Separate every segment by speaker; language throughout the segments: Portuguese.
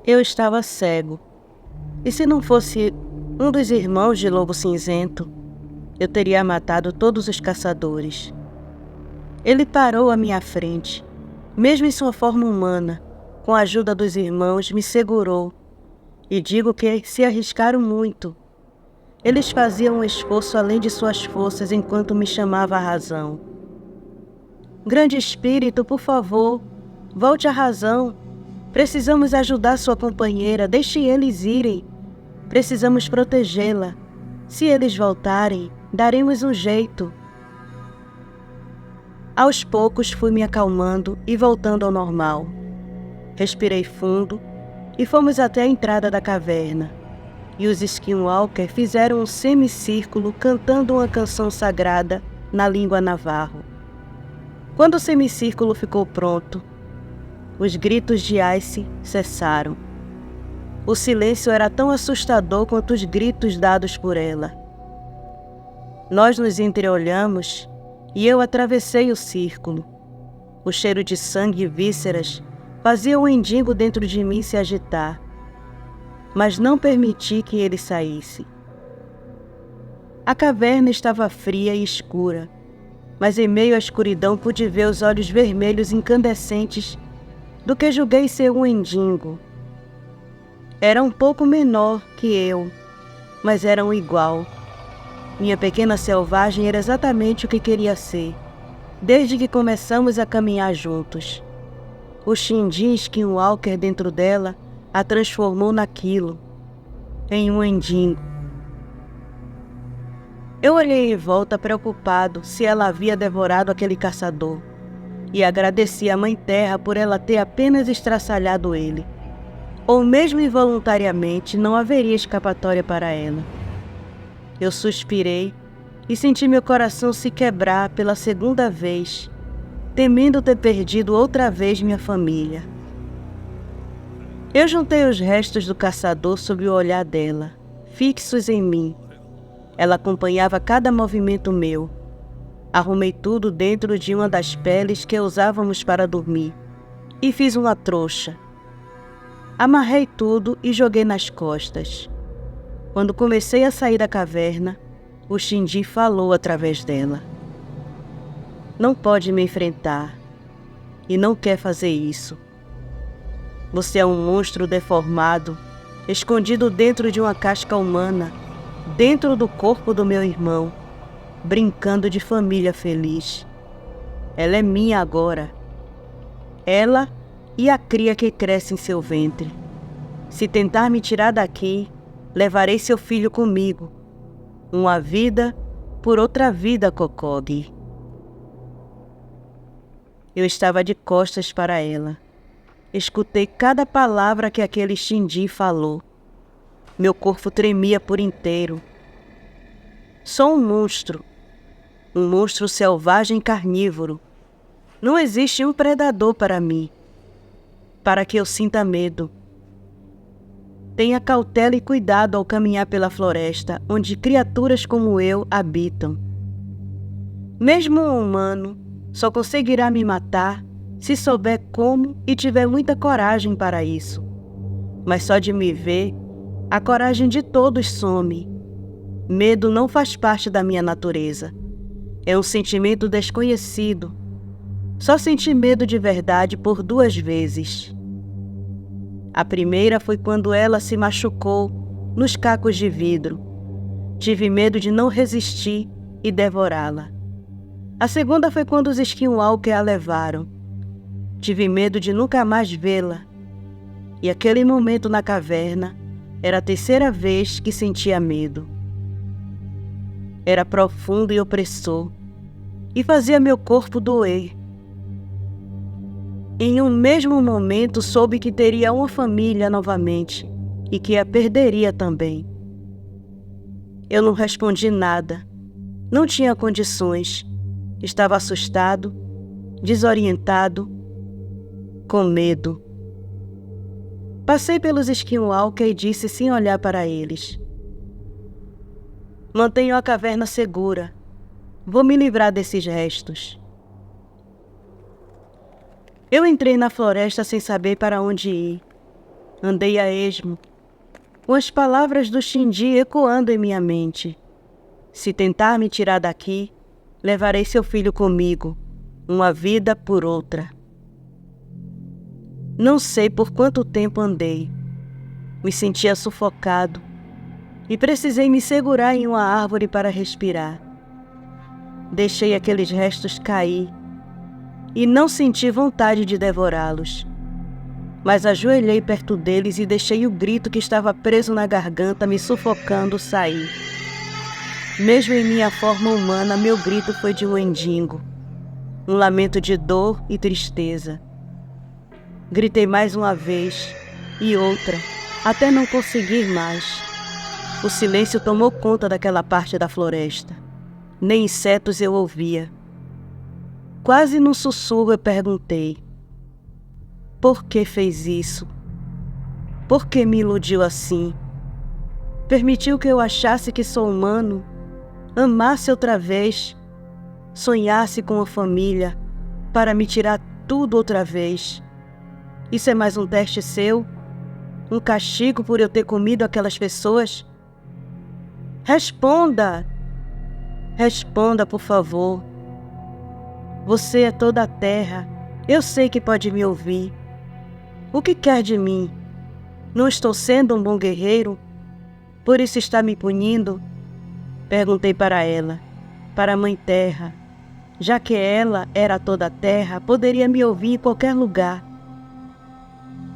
Speaker 1: Eu estava cego, e se não fosse um dos irmãos de Lobo Cinzento, eu teria matado todos os caçadores. Ele parou à minha frente, mesmo em sua forma humana, com a ajuda dos irmãos, me segurou, e digo que se arriscaram muito. Eles faziam um esforço além de suas forças enquanto me chamava à razão. Grande Espírito, por favor, volte à razão. Precisamos ajudar sua companheira, deixe eles irem. Precisamos protegê-la. Se eles voltarem, daremos um jeito. Aos poucos fui me acalmando e voltando ao normal. Respirei fundo e fomos até a entrada da caverna. E os Skinwalker fizeram um semicírculo cantando uma canção sagrada na língua navarro. Quando o semicírculo ficou pronto, os gritos de Ice cessaram. O silêncio era tão assustador quanto os gritos dados por ela. Nós nos entreolhamos e eu atravessei o círculo. O cheiro de sangue e vísceras fazia o mendigo dentro de mim se agitar, mas não permiti que ele saísse. A caverna estava fria e escura, mas em meio à escuridão pude ver os olhos vermelhos incandescentes do que julguei ser um mendigo. Era um pouco menor que eu, mas eram igual. Minha pequena selvagem era exatamente o que queria ser, desde que começamos a caminhar juntos. O Xindi Skinwalker dentro dela a transformou naquilo, em um mendigo. Eu olhei em volta preocupado se ela havia devorado aquele caçador, e agradeci à Mãe Terra por ela ter apenas estraçalhado ele. Ou mesmo involuntariamente, não haveria escapatória para ela. Eu suspirei e senti meu coração se quebrar pela segunda vez, temendo ter perdido outra vez minha família. Eu juntei os restos do caçador sob o olhar dela, fixos em mim. Ela acompanhava cada movimento meu. Arrumei tudo dentro de uma das peles que usávamos para dormir e fiz uma trouxa. Amarrei tudo e joguei nas costas. Quando comecei a sair da caverna, o Xindi falou através dela. Não pode me enfrentar e não quer fazer isso. Você é um monstro deformado, escondido dentro de uma casca humana, dentro do corpo do meu irmão, brincando de família feliz. Ela é minha agora. Ela e a cria que cresce em seu ventre. Se tentar me tirar daqui, levarei seu filho comigo. Uma vida por outra vida, Kokog. Eu estava de costas para ela. Escutei cada palavra que aquele Xindi falou. Meu corpo tremia por inteiro. Sou um monstro selvagem carnívoro. Não existe um predador para mim, para que eu sinta medo. Tenha cautela e cuidado ao caminhar pela floresta, onde criaturas como eu habitam. Mesmo um humano só conseguirá me matar se souber como e tiver muita coragem para isso. Mas só de me ver, a coragem de todos some. Medo não faz parte da minha natureza. É um sentimento desconhecido. Só senti medo de verdade por 2 vezes. A primeira foi quando ela se machucou nos cacos de vidro. Tive medo de não resistir e devorá-la. A segunda foi quando os Skinwalker a levaram. Tive medo de nunca mais vê-la. E aquele momento na caverna era a 3ª vez que sentia medo. Era profundo e opressor, e fazia meu corpo doer. Em um mesmo momento soube que teria uma família novamente, e que a perderia também. Eu não respondi nada. Não tinha condições. Estava assustado, desorientado, com medo. Passei pelos Skinwalker e disse sem olhar para eles: mantenho a caverna segura. Vou me livrar desses restos. Eu entrei na floresta sem saber para onde ir. Andei a esmo, com as palavras do Xindi ecoando em minha mente. Se tentar me tirar daqui, levarei seu filho comigo, uma vida por outra. Não sei por quanto tempo andei. Me sentia sufocado e precisei me segurar em uma árvore para respirar. Deixei aqueles restos cair e não senti vontade de devorá-los. Mas ajoelhei perto deles e deixei o grito que estava preso na garganta me sufocando sair. Mesmo em minha forma humana, meu grito foi de um mendigo, um lamento de dor e tristeza. Gritei mais uma vez e outra, até não conseguir mais. O silêncio tomou conta daquela parte da floresta. Nem insetos eu ouvia. Quase num sussurro eu perguntei: por que fez isso? Por que me iludiu assim? Permitiu que eu achasse que sou humano, amasse outra vez, sonhasse com uma família, para me tirar tudo outra vez. Isso é mais um teste seu? Um castigo por eu ter comido aquelas pessoas? Responda! Responda, por favor. Você é toda a terra. Eu sei que pode me ouvir. O que quer de mim? Não estou sendo um bom guerreiro? Por isso está me punindo? Perguntei para ela, para a Mãe Terra. Já que ela era toda a terra, poderia me ouvir em qualquer lugar.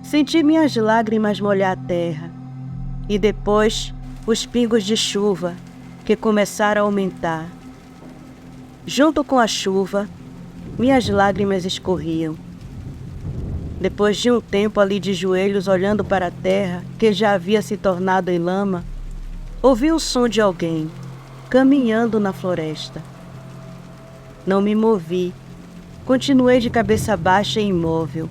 Speaker 1: Senti minhas lágrimas molhar a terra e depois os pingos de chuva que começaram a aumentar. Junto com a chuva, minhas lágrimas escorriam. Depois de um tempo ali de joelhos olhando para a terra, que já havia se tornado em lama, ouvi o som de alguém caminhando na floresta. Não me movi, continuei de cabeça baixa e imóvel.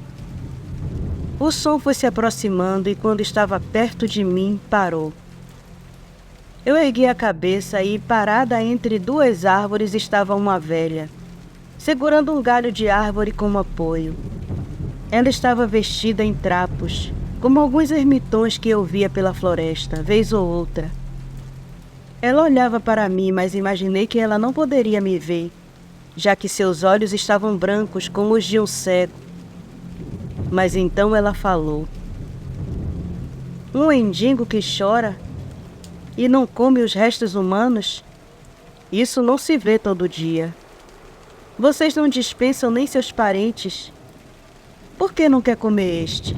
Speaker 1: O som foi se aproximando e quando estava perto de mim, parou. Eu ergui a cabeça e, parada entre duas árvores, estava uma velha, segurando um galho de árvore como apoio. Ela estava vestida em trapos, como alguns ermitões que eu via pela floresta, vez ou outra. Ela olhava para mim, mas imaginei que ela não poderia me ver, já que seus olhos estavam brancos como os de um cego. Mas então ela falou: um mendigo que chora e não come os restos humanos? Isso não se vê todo dia. Vocês não dispensam nem seus parentes. Por que não quer comer este?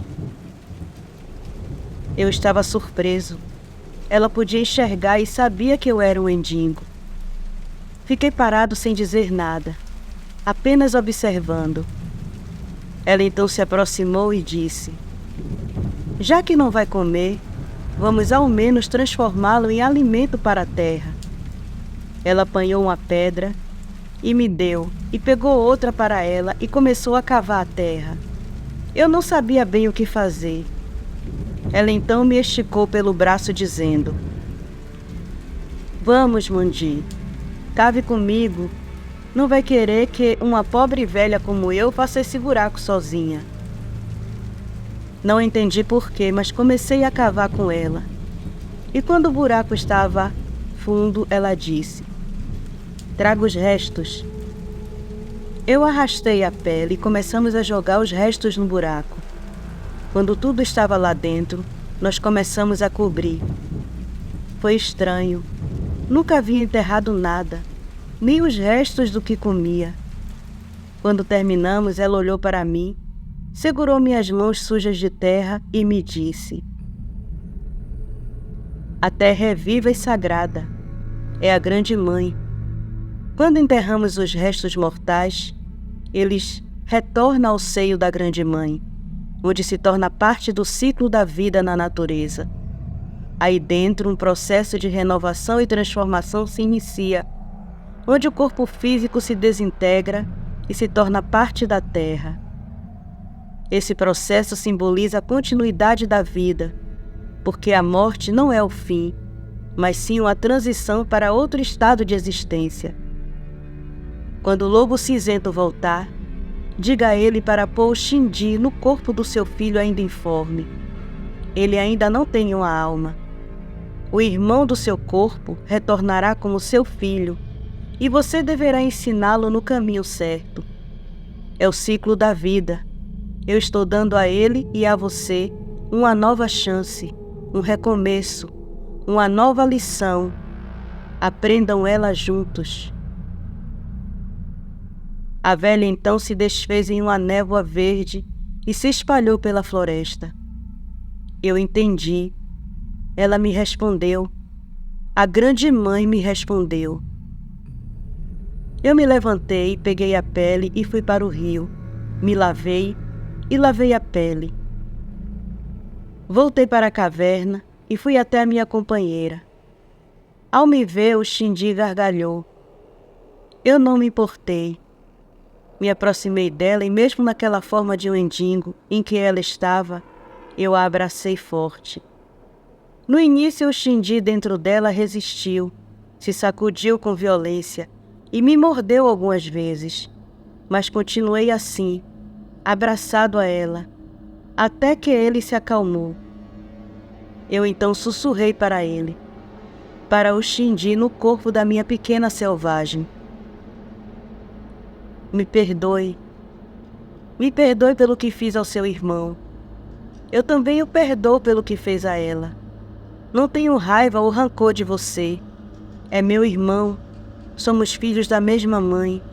Speaker 1: Eu estava surpreso. Ela podia enxergar e sabia que eu era um mendigo. Fiquei parado sem dizer nada, apenas observando. Ela então se aproximou e disse: já que não vai comer, vamos ao menos transformá-lo em alimento para a terra. Ela apanhou uma pedra e me deu, e pegou outra para ela e começou a cavar a terra. Eu não sabia bem o que fazer. Ela então me esticou pelo braço dizendo: vamos, Mundi, cave comigo. Não vai querer que uma pobre velha como eu faça esse buraco sozinha. Não entendi porquê, mas comecei a cavar com ela. E quando o buraco estava fundo, ela disse: traga os restos. Eu arrastei a pele e começamos a jogar os restos no buraco. Quando tudo estava lá dentro, nós começamos a cobrir. Foi estranho. Nunca havia enterrado nada, nem os restos do que comia. Quando terminamos, ela olhou para mim, segurou minhas mãos sujas de terra e me disse: a terra é viva e sagrada. É a grande mãe. Quando enterramos os restos mortais, eles retornam ao seio da grande mãe, onde se torna parte do ciclo da vida na natureza. Aí dentro, um processo de renovação e transformação se inicia, onde o corpo físico se desintegra e se torna parte da terra. Esse processo simboliza a continuidade da vida, porque a morte não é o fim, mas sim uma transição para outro estado de existência. Quando o lobo cinzento voltar, diga a ele para pôr o Xindi no corpo do seu filho ainda informe. ele ainda não tem uma alma. O irmão do seu corpo retornará como seu filho, e você deverá ensiná-lo no caminho certo. É o ciclo da vida. Eu estou dando a ele e a você uma nova chance, um recomeço, uma nova lição. Aprendam ela juntos. A velha então se desfez em uma névoa verde e se espalhou pela floresta. Eu entendi. Ela me respondeu. A grande mãe me respondeu. Eu me levantei, peguei a pele e fui para o rio. Me lavei e lavei a pele. Voltei para a caverna e fui até a minha companheira. Ao me ver, o Xindi gargalhou. Eu não me importei. Me aproximei dela e mesmo naquela forma de mendigo em que ela estava, eu a abracei forte. No início, o Xindi dentro dela resistiu, se sacudiu com violência e me mordeu algumas vezes, mas continuei assim, abraçado a ela, até que ele se acalmou. Eu então sussurrei para ele, para o Xindi no corpo da minha pequena selvagem. Me perdoe pelo que fiz ao seu irmão. Eu também o perdoo pelo que fez a ela. Não tenho raiva ou rancor de você. É meu irmão. Somos filhos da mesma mãe.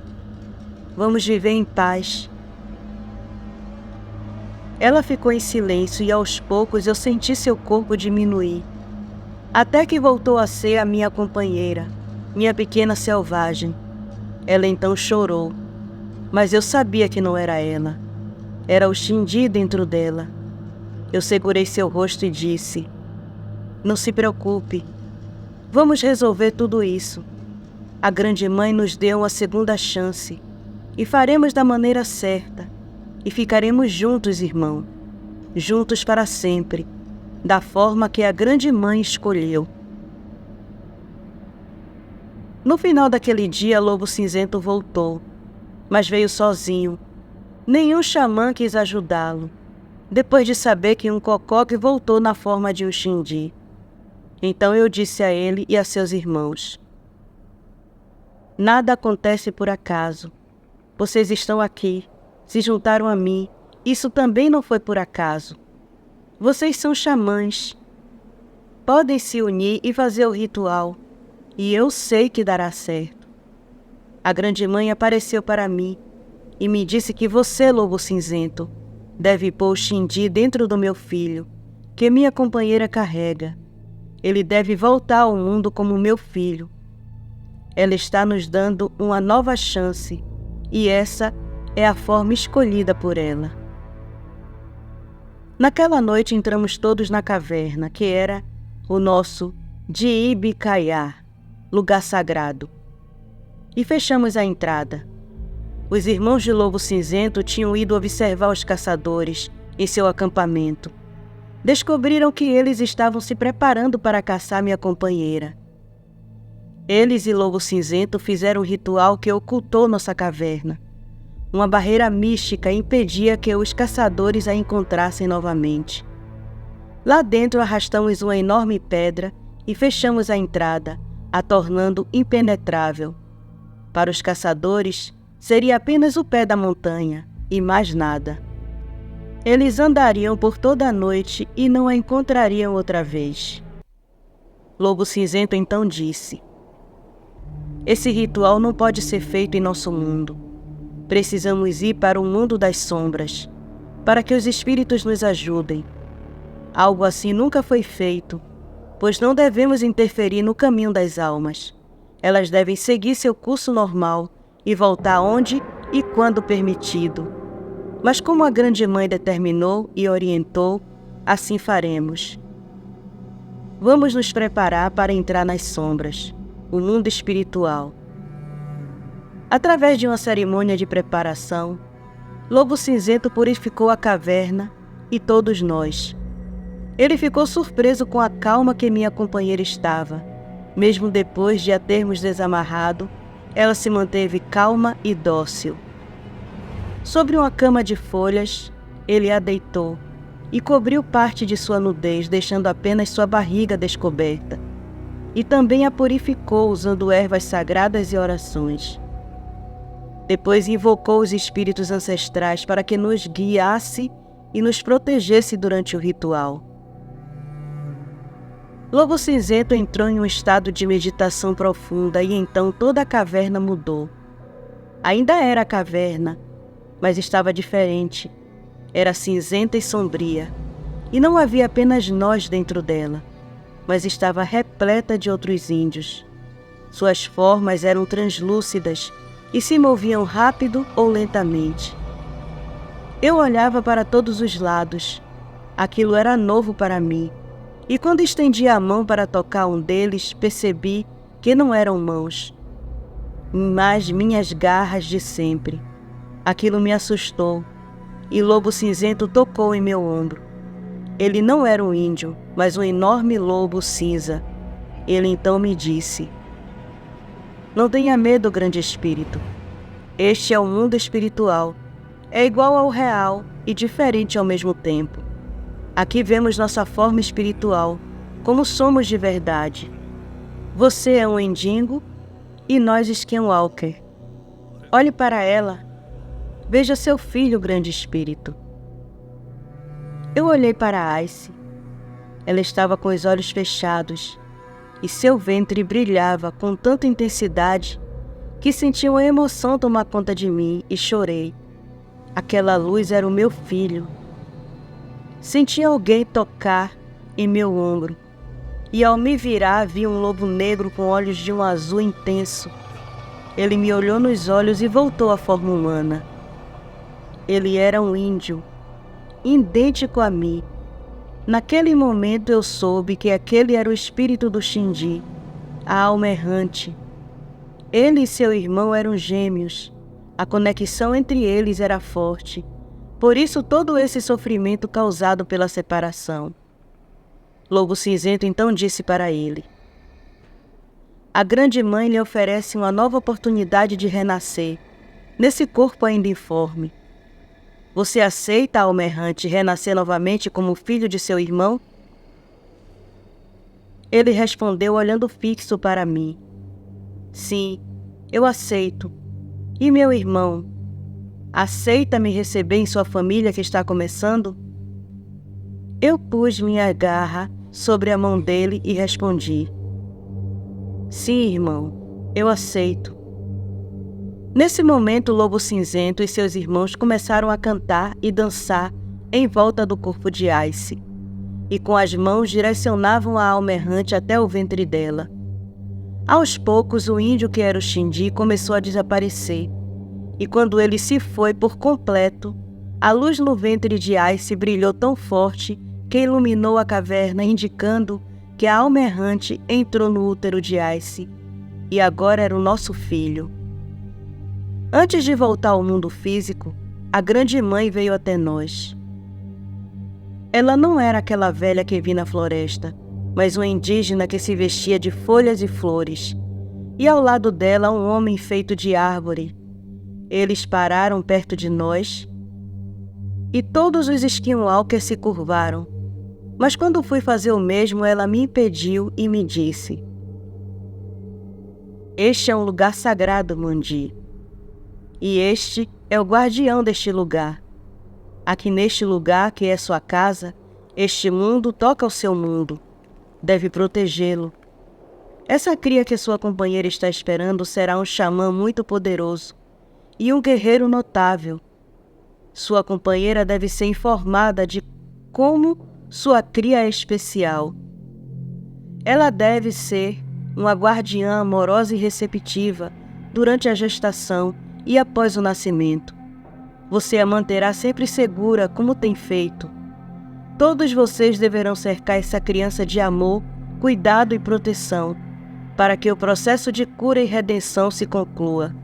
Speaker 1: Vamos viver em paz. Ela ficou em silêncio e aos poucos eu senti seu corpo diminuir. Até que voltou a ser a minha companheira, minha pequena selvagem. Ela então chorou. Mas eu sabia que não era ela. Era o Xindi dentro dela. Eu segurei seu rosto e disse: não se preocupe. Vamos resolver tudo isso. A grande mãe nos deu uma segunda chance. E faremos da maneira certa. E ficaremos juntos, irmão. Juntos para sempre. Da forma que a grande mãe escolheu. No final daquele dia, Lobo Cinzento voltou. Mas veio sozinho. Nenhum xamã quis ajudá-lo, depois de saber que um Kokoque voltou na forma de um Xindi. Então eu disse a ele e a seus irmãos: nada acontece por acaso. Vocês estão aqui, se juntaram a mim. Isso também não foi por acaso. Vocês são xamãs. Podem se unir e fazer o ritual, e eu sei que dará certo. A grande mãe apareceu para mim e me disse que você, Lobo Cinzento, deve pôr o Xindi dentro do meu filho, que minha companheira carrega. Ele deve voltar ao mundo como meu filho. Ela está nos dando uma nova chance, e essa é a forma escolhida por ela. Naquela noite entramos todos na caverna, que era o nosso Diibicaiá, lugar sagrado. E fechamos a entrada. Os irmãos de Lobo Cinzento tinham ido observar os caçadores em seu acampamento. Descobriram que eles estavam se preparando para caçar minha companheira. Eles e Lobo Cinzento fizeram um ritual que ocultou nossa caverna. Uma barreira mística impedia que os caçadores a encontrassem novamente. Lá dentro arrastamos uma enorme pedra e fechamos a entrada, a tornando impenetrável. Para os caçadores, seria apenas o pé da montanha e mais nada. Eles andariam por toda a noite e não a encontrariam outra vez. Lobo Cinzento então disse: esse ritual não pode ser feito em nosso mundo. Precisamos ir para o mundo das sombras, para que os espíritos nos ajudem. Algo assim nunca foi feito, pois não devemos interferir no caminho das almas. Elas devem seguir seu curso normal e voltar onde e quando permitido. Mas como a grande mãe determinou e orientou, assim faremos. Vamos nos preparar para entrar nas sombras, o mundo espiritual. Através de uma cerimônia de preparação, Lobo Cinzento purificou a caverna e todos nós. Ele ficou surpreso com a calma que minha companheira estava. Mesmo depois de a termos desamarrado, ela se manteve calma e dócil. Sobre uma cama de folhas, ele a deitou e cobriu parte de sua nudez, deixando apenas sua barriga descoberta. E também a purificou usando ervas sagradas e orações. Depois invocou os espíritos ancestrais para que nos guiasse e nos protegesse durante o ritual. Lobo Cinzento entrou em um estado de meditação profunda e então toda a caverna mudou. Ainda era a caverna, mas estava diferente. Era cinzenta e sombria, e não havia apenas nós dentro dela, mas estava repleta de outros índios. Suas formas eram translúcidas e se moviam rápido ou lentamente. Eu olhava para todos os lados. Aquilo era novo para mim, e quando estendi a mão para tocar um deles, percebi que não eram mãos, mas minhas garras de sempre. Aquilo me assustou, e Lobo Cinzento tocou em meu ombro. Ele não era um índio, mas um enorme lobo cinza. Ele então me disse: "Não tenha medo, grande espírito. Este é o mundo espiritual. É igual ao real e diferente ao mesmo tempo. Aqui vemos nossa forma espiritual, como somos de verdade. Você é um Endingo e nós Skinwalker. Olhe para ela. Veja seu filho, grande espírito." Eu olhei para Ice. Ela estava com os olhos fechados e seu ventre brilhava com tanta intensidade que senti uma emoção tomar conta de mim e chorei. Aquela luz era o meu filho. Senti alguém tocar em meu ombro e ao me virar vi um lobo negro com olhos de um azul intenso. Ele me olhou nos olhos e voltou à forma humana. Ele era um índio, idêntico a mim. Naquele momento eu soube que aquele era o espírito do Xindi, a alma errante. Ele e seu irmão eram gêmeos. A conexão entre eles era forte. Por isso todo esse sofrimento causado pela separação. Lobo Cinzento então disse para ele: "A grande mãe lhe oferece uma nova oportunidade de renascer, nesse corpo ainda informe. Você aceita, a alma errante, renascer novamente como filho de seu irmão?" Ele respondeu olhando fixo para mim: "Sim, eu aceito. E meu irmão, aceita me receber em sua família que está começando?" Eu pus minha garra sobre a mão dele e respondi: "Sim, irmão, eu aceito." Nesse momento, o Lobo Cinzento e seus irmãos começaram a cantar e dançar em volta do corpo de Ice, e com as mãos direcionavam a alma errante até o ventre dela. Aos poucos, o índio que era o Xindi começou a desaparecer, e quando ele se foi por completo, a luz no ventre de Ice brilhou tão forte que iluminou a caverna, indicando que a alma errante entrou no útero de Ice, e agora era o nosso filho. Antes de voltar ao mundo físico, a grande mãe veio até nós. Ela não era aquela velha que vi na floresta, mas uma indígena que se vestia de folhas e flores, e ao lado dela um homem feito de árvore. Eles pararam perto de nós e todos os Skinwalkers se curvaram, mas quando fui fazer o mesmo, ela me impediu e me disse: "Este é um lugar sagrado, Mundi, e este é o guardião deste lugar. Aqui neste lugar, que é sua casa, este mundo toca ao seu mundo. Deve protegê-lo. Essa cria que sua companheira está esperando será um xamã muito poderoso e um guerreiro notável. Sua companheira deve ser informada de como sua cria é especial. Ela deve ser uma guardiã amorosa e receptiva durante a gestação e após o nascimento. Você a manterá sempre segura, como tem feito. Todos vocês deverão cercar essa criança de amor, cuidado e proteção, para que o processo de cura e redenção se conclua."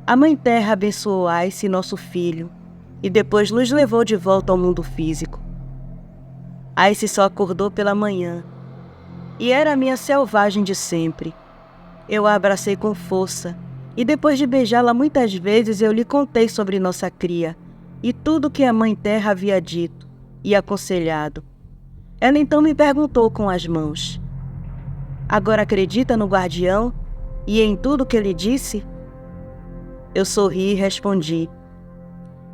Speaker 1: A Mãe Terra abençoou Ice, nosso filho, e depois nos levou de volta ao mundo físico. Ice só acordou pela manhã, e era a minha selvagem de sempre. Eu a abracei com força, e depois de beijá-la muitas vezes eu lhe contei sobre nossa cria, e tudo que a Mãe Terra havia dito e aconselhado. Ela então me perguntou com as mãos: agora acredita no guardião e em tudo que ele disse? Eu sorri e respondi: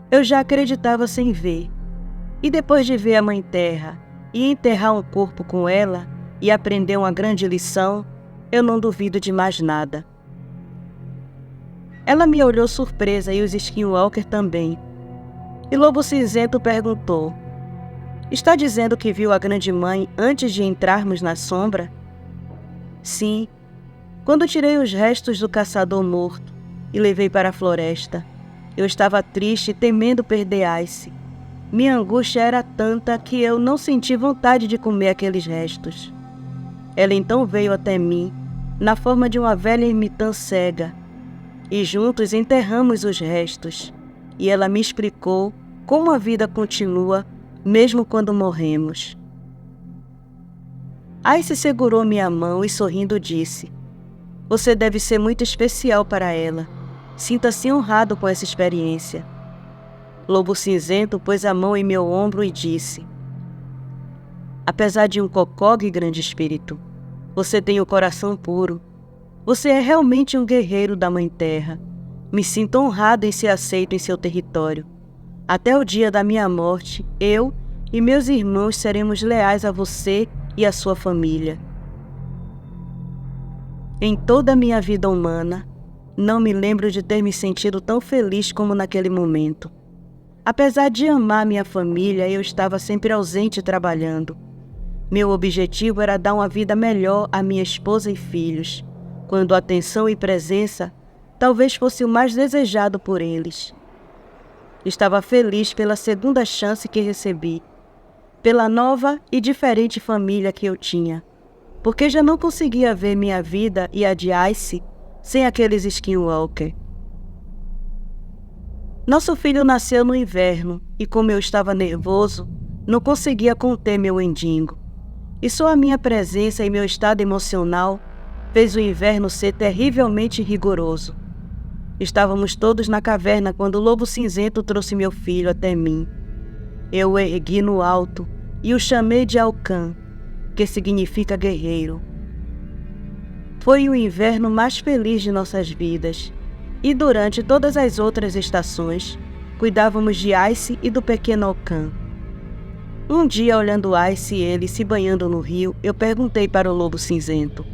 Speaker 1: eu já acreditava sem ver. E depois de ver a Mãe Terra e enterrar um corpo com ela e aprender uma grande lição, eu não duvido de mais nada. Ela me olhou surpresa e os Skinwalker também. E Lobo Cinzento perguntou: está dizendo que viu a Grande Mãe antes de entrarmos na sombra? Sim, quando tirei os restos do caçador morto e levei para a floresta, eu estava triste, temendo perder Ice. Minha angústia era tanta que eu não senti vontade de comer aqueles restos. Ela então veio até mim, na forma de uma velha ermitã cega, e juntos enterramos os restos, e ela me explicou como a vida continua mesmo quando morremos. Ice segurou minha mão e sorrindo disse: você deve ser muito especial para ela. Sinta-se honrado com essa experiência. Lobo Cinzento pôs a mão em meu ombro e disse: apesar de um Kokog, grande espírito, você tem o coração puro. Você é realmente um guerreiro da Mãe Terra. Me sinto honrado em ser aceito em seu território. Até o dia da minha morte, eu e meus irmãos seremos leais a você e a sua família. Em toda a minha vida humana, não me lembro de ter me sentido tão feliz como naquele momento. Apesar de amar minha família, eu estava sempre ausente trabalhando. Meu objetivo era dar uma vida melhor a minha esposa e filhos, quando atenção e presença talvez fosse o mais desejado por eles. Estava feliz pela segunda chance que recebi, pela nova e diferente família que eu tinha, porque já não conseguia ver minha vida e a de Ice sem aqueles Skinwalker. Nosso filho nasceu no inverno e, como eu estava nervoso, não conseguia conter meu endingo. E só a minha presença e meu estado emocional fez o inverno ser terrivelmente rigoroso. Estávamos todos na caverna quando o Lobo Cinzento trouxe meu filho até mim. Eu o ergui no alto e o chamei de Alcan, que significa guerreiro. Foi o inverno mais feliz de nossas vidas, e durante todas as outras estações, cuidávamos de Ice e do pequeno Alcan. Um dia, olhando Ice e ele se banhando no rio, eu perguntei para o Lobo Cinzento: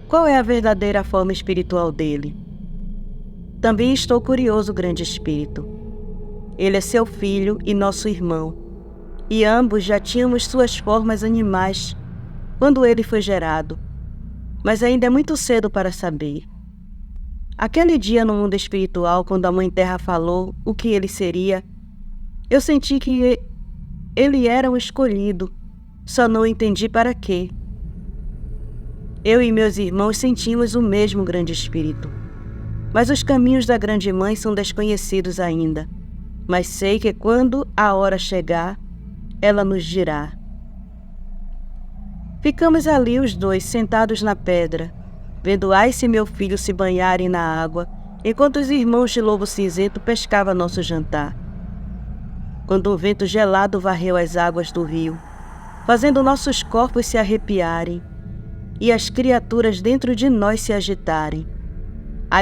Speaker 1: qual é a verdadeira forma espiritual dele? Também estou curioso, grande espírito. Ele é seu filho e nosso irmão, e ambos já tínhamos suas formas animais quando ele foi gerado, mas ainda é muito cedo para saber. Aquele dia no mundo espiritual, quando a Mãe Terra falou o que ele seria, eu senti que ele era um escolhido, só não entendi para quê. Eu e meus irmãos sentimos o mesmo grande espírito, mas os caminhos da Grande Mãe são desconhecidos ainda, mas sei que quando a hora chegar, ela nos dirá. Ficamos ali os dois sentados na pedra, vendo Ice e meu filho se banharem na água, enquanto os irmãos de Lobo Cinzento pescavam nosso jantar. Quando um vento gelado varreu as águas do rio, fazendo nossos corpos se arrepiarem e as criaturas dentro de nós se agitarem,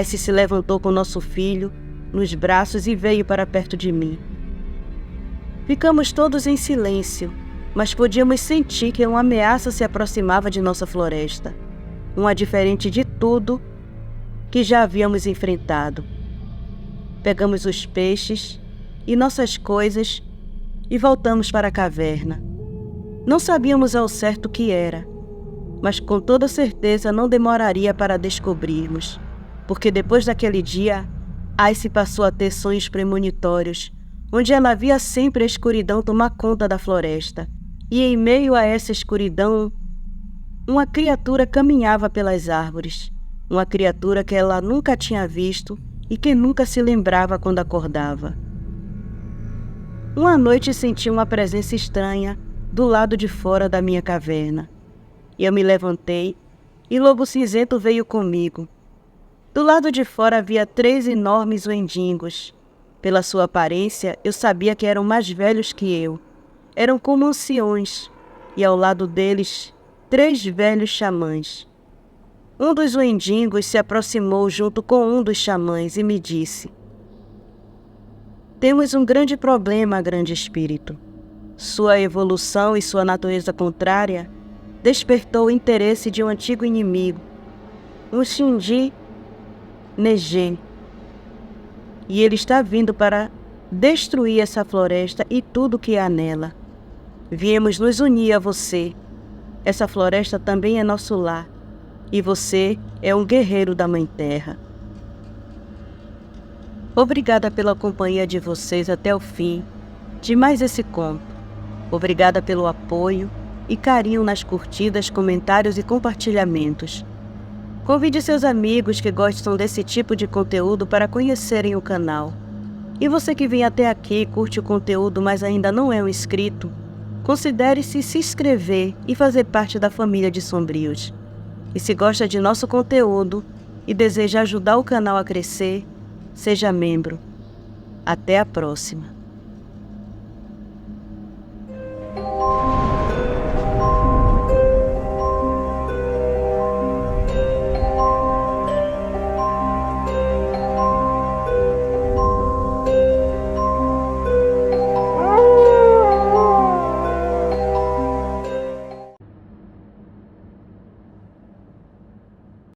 Speaker 1: Ice se levantou com nosso filho nos braços e veio para perto de mim. Ficamos todos em silêncio, mas podíamos sentir que uma ameaça se aproximava de nossa floresta, uma diferente de tudo que já havíamos enfrentado. Pegamos os peixes e nossas coisas e voltamos para a caverna. Não sabíamos ao certo o que era, mas com toda certeza não demoraria para descobrirmos, porque depois daquele dia, Ice passou a ter sonhos premonitórios, onde ela via sempre a escuridão tomar conta da floresta, e em meio a essa escuridão, uma criatura caminhava pelas árvores, uma criatura que ela nunca tinha visto e que nunca se lembrava quando acordava. Uma noite senti uma presença estranha do lado de fora da minha caverna. Eu me levantei e Lobo Cinzento veio comigo. Do lado de fora havia 3 enormes wendigos. Pela sua aparência, eu sabia que eram mais velhos que eu. Eram como anciões, e ao lado deles, 3 velhos xamãs. Um dos mendigos se aproximou junto com um dos xamãs e me disse: "Temos um grande problema, grande espírito. Sua evolução e sua natureza contrária despertou o interesse de um antigo inimigo, um Shinji Neji. E ele está vindo para destruir essa floresta e tudo que há nela. Viemos nos unir a você. Essa floresta também é nosso lar. E você é um guerreiro da Mãe Terra." Obrigada pela companhia de vocês até o fim de mais esse conto. Obrigada pelo apoio e carinho nas curtidas, comentários e compartilhamentos. Convide seus amigos que gostam desse tipo de conteúdo para conhecerem o canal. E você que vem até aqui e curte o conteúdo, mas ainda não é um inscrito, considere-se se inscrever e fazer parte da família de Sombrios. E se gosta de nosso conteúdo e deseja ajudar o canal a crescer, seja membro. Até a próxima!